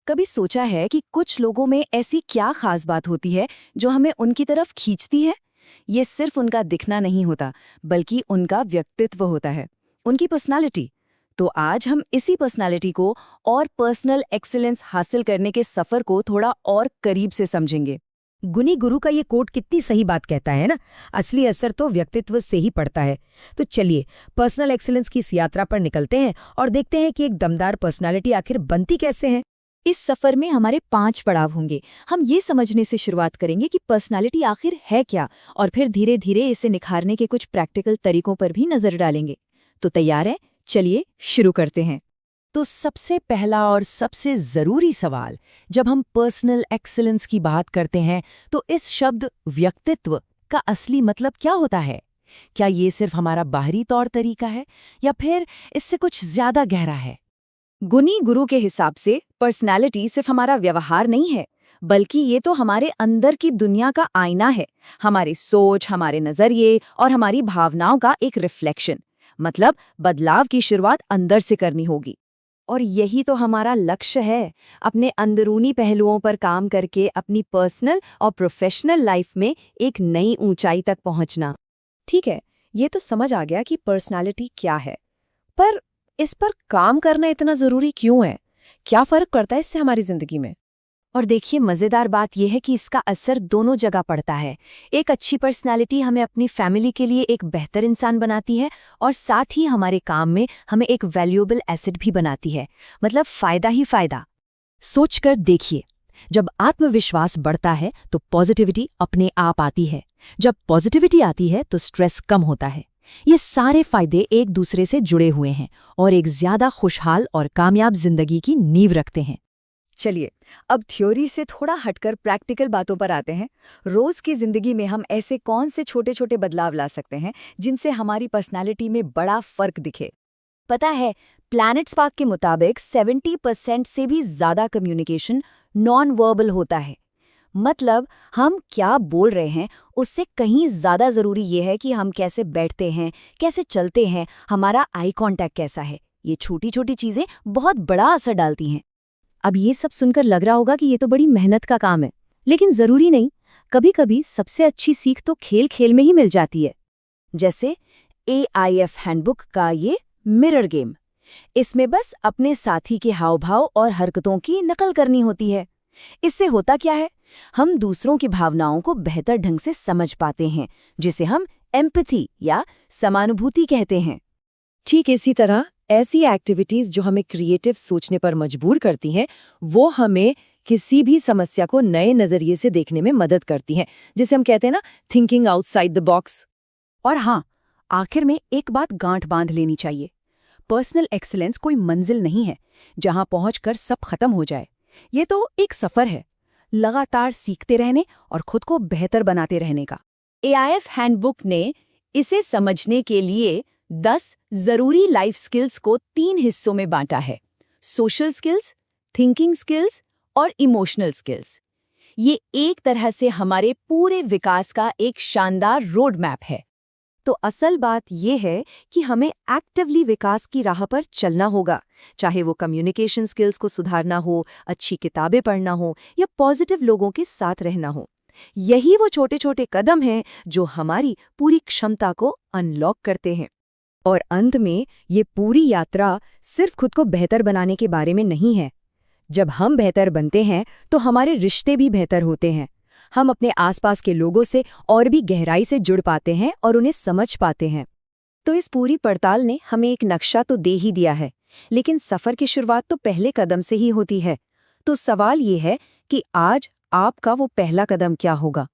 कभी सोचा है कि कुछ लोगों में ऐसी क्या खास बात होती है जो हमें उनकी तरफ खींचती है? ये सिर्फ उनका दिखना नहीं होता, बल्कि उनका व्यक्तित्व होता है, उनकी पर्सनालिटी। तो आज हम इसी पर्सनालिटी को और पर्सनल एक्सीलेंस हासिल करने के सफर को थोड़ा और करीब से समझेंगे। गुनी गुरु का ये कोट कितनी सही बात कहता है ना। असली असर तो व्यक्तित्व से ही पड़ता है। तो चलिए पर्सनल एक्सीलेंस की इस यात्रा पर निकलते हैं और देखते हैं कि एक दमदार पर्सनालिटी आखिर बनती कैसे है। इस सफर में हमारे 5 पड़ाव होंगे। हम ये समझने से शुरुआत करेंगे कि पर्सनालिटी आखिर है क्या, और फिर धीरे धीरे इसे निखारने के कुछ प्रैक्टिकल तरीकों पर भी नजर डालेंगे। तो तैयार है? चलिए शुरू करते हैं। तो सबसे पहला और सबसे ज़रूरी सवाल, जब हम पर्सनल एक्सीलेंस की बात करते हैं तो इस शब्द व्यक्तित्व का असली मतलब क्या होता है? क्या ये सिर्फ हमारा बाहरी तौर तरीका है या फिर इससे कुछ ज़्यादा गहरा है? गुनी गुरु के हिसाब से पर्सनालिटी सिर्फ हमारा व्यवहार नहीं है, बल्कि ये तो हमारे अंदर की दुनिया का आईना है, हमारी सोच, हमारे नज़रिए और हमारी भावनाओं का एक रिफ्लेक्शन। मतलब बदलाव की शुरुआत अंदर से करनी होगी। और यही तो हमारा लक्ष्य है, अपने अंदरूनी पहलुओं पर काम करके अपनी पर्सनल और प्रोफेशनल लाइफ में एक नई ऊंचाई तक पहुंचना। ठीक है, ये तो समझ आ गया कि पर्सनालिटी क्या है, पर इस पर काम करना इतना ज़रूरी क्यों है? क्या फ़र्क पड़ता है इससे हमारी ज़िंदगी में? और देखिए, मज़ेदार बात यह है कि इसका असर दोनों जगह पड़ता है। एक अच्छी पर्सनालिटी हमें अपनी फैमिली के लिए एक बेहतर इंसान बनाती है, और साथ ही हमारे काम में हमें एक वैल्यूएबल एसेट भी बनाती है। मतलब फ़ायदा ही फ़ायदा। सोचकर देखिए, जब आत्मविश्वास बढ़ता है तो पॉजिटिविटी अपने आप आती है। जब पॉजिटिविटी आती है तो स्ट्रेस कम होता है। ये सारे फायदे एक दूसरे से जुड़े हुए हैं और एक ज्यादा खुशहाल और कामयाब जिंदगी की नींव रखते हैं। चलिए, अब थ्योरी से थोड़ा हटकर प्रैक्टिकल बातों पर आते हैं। रोज की जिंदगी में हम ऐसे कौन से छोटे छोटे बदलाव ला सकते हैं जिनसे हमारी पर्सनालिटी में बड़ा फर्क दिखे? पता है, प्लैनेट स्पार्क के मुताबिक 70% से भी ज्यादा कम्युनिकेशन नॉन वर्बल होता है। मतलब हम क्या बोल रहे हैं उससे कहीं ज्यादा जरूरी ये है कि हम कैसे बैठते हैं, कैसे चलते हैं, हमारा आई कांटेक्ट कैसा है। ये छोटी छोटी चीजें बहुत बड़ा असर डालती हैं। अब ये सब सुनकर लग रहा होगा कि ये तो बड़ी मेहनत का काम है, लेकिन जरूरी नहीं। कभी कभी सबसे अच्छी सीख तो खेल खेल में ही मिल जाती है। जैसे AIF हैंडबुक का ये मिरर गेम। इसमें बस अपने साथी के हाव भाव और हरकतों की नकल करनी होती है। इससे होता क्या है, हम दूसरों की भावनाओं को बेहतर ढंग से समझ पाते हैं, जिसे हम एम्पैथी या समानुभूति कहते हैं। ठीक इसी तरह ऐसी एक्टिविटीज़ जो हमें क्रिएटिव सोचने पर मजबूर करती हैं, वो हमें किसी भी समस्या को नए नज़रिए से देखने में मदद करती हैं, जिसे हम कहते हैं ना, थिंकिंग आउटसाइड द बॉक्स। और हाँ, आखिर में एक बात गांठ बांध लेनी चाहिए। पर्सनल एक्सीलेंस कोई मंजिल नहीं है जहां पहुंचकर सब खत्म हो जाए। ये तो एक सफर है, लगातार सीखते रहने और खुद को बेहतर बनाते रहने का। AIF हैंडबुक ने इसे समझने के लिए 10 जरूरी लाइफ स्किल्स को 3 हिस्सों में बांटा है: सोशल स्किल्स, थिंकिंग स्किल्स और इमोशनल स्किल्स। ये एक तरह से हमारे पूरे विकास का एक शानदार रोड मैप है। तो असल बात यह है कि हमें एक्टिवली विकास की राह पर चलना होगा, चाहे वो कम्युनिकेशन स्किल्स को सुधारना हो, अच्छी किताबें पढ़ना हो या पॉजिटिव लोगों के साथ रहना हो। यही वो छोटे छोटे कदम हैं जो हमारी पूरी क्षमता को अनलॉक करते हैं। और अंत में ये पूरी यात्रा सिर्फ खुद को बेहतर बनाने के बारे में नहीं है। जब हम बेहतर बनते हैं तो हमारे रिश्ते भी बेहतर होते हैं। हम अपने आसपास के लोगों से और भी गहराई से जुड़ पाते हैं और उन्हें समझ पाते हैं। तो इस पूरी पड़ताल ने हमें एक नक्शा तो दे ही दिया है, लेकिन सफ़र की शुरुआत तो पहले कदम से ही होती है। तो सवाल ये है कि आज आपका वो पहला कदम क्या होगा?